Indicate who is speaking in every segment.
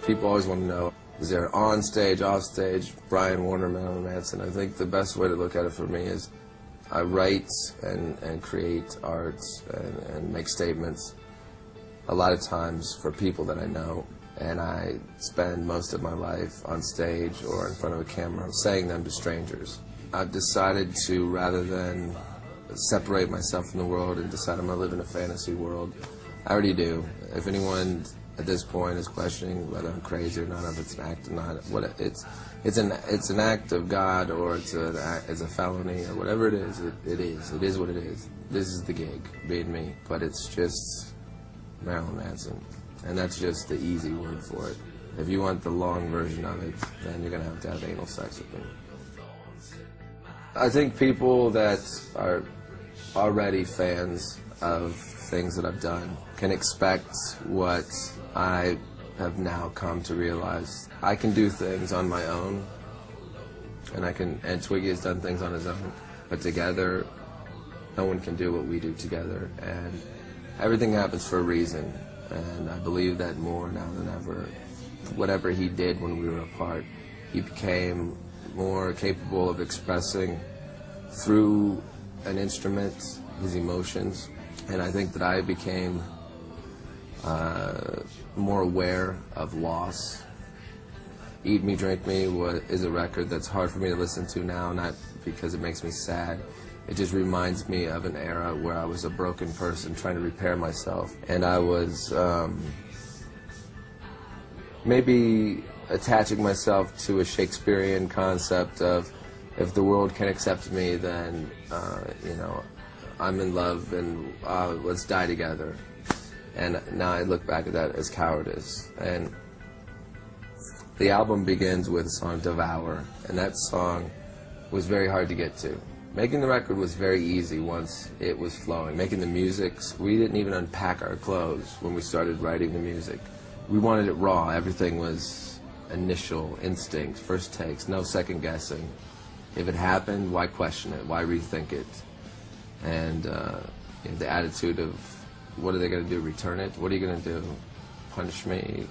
Speaker 1: People always want to know, is there on stage, off stage, Brian Warner, Marilyn Manson? I think the best way to look at it for me is I write and create art and make statements a lot of times for people that I know, and I spend most of my life on stage or in front of a camera saying them to strangers. I've decided to, rather than separate myself from the world and decide I'm going to live in a fantasy world, I already do. If anyone at this point is questioning whether I'm crazy or not, if it's an act or not, it's an act of God, or it's a felony, or whatever it is. It is what it is. This is the gig, being me, but it's just Marilyn Manson, and that's just the easy word for it. If you want the long version of it, then you're gonna have to have anal sex with me. I think people that are already fans of things that I've done can expect what I have now come to realize. I can do things on my own, and Twiggy has done things on his own, but together, no one can do what we do together, and everything happens for a reason, and I believe that more now than ever. Whatever he did when we were apart, he became more capable of expressing through an instrument his emotions, and I think that I became more aware of loss. Eat Me, Drink Me is a record that's hard for me to listen to now, not because it makes me sad. It just reminds me of an era where I was a broken person trying to repair myself, and I was maybe attaching myself to a Shakespearean concept of, if the world can accept me, then you know, I'm in love, and let's die together. And now I look back at that as cowardice. And the album begins with the song Devour, and that song was very hard to get to. Making the record was very easy once it was flowing. Making the music, we didn't even unpack our clothes when we started writing the music. We wanted it raw. Everything was initial instinct, first takes, no second guessing. If it happened, why question it? Why rethink it? And you know, the attitude of, what are they going to do, return it? What are you going to do, punish me?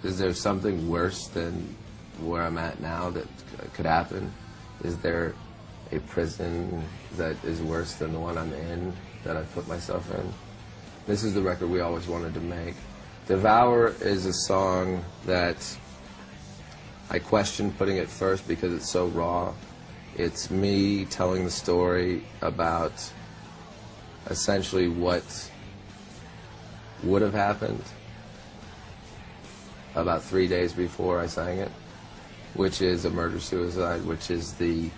Speaker 1: Is there something worse than where I'm at now that could happen? Is there a prison that is worse than the one I'm in, that I put myself in? This is the record we always wanted to make. Devour is a song that I questioned putting it first because it's so raw. It's me telling the story about essentially what would have happened about 3 days before I sang it, which is a murder-suicide, which is the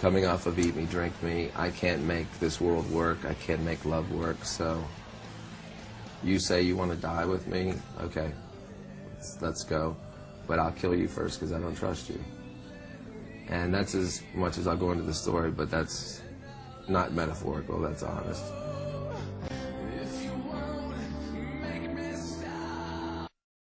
Speaker 1: coming off of Eat Me, Drink Me. I can't make this world work. I can't make love work. So you say you want to die with me? Okay, let's go. But I'll kill you first because I don't trust you. And that's as much as I'll go into the story, but that's not metaphorical, that's honest.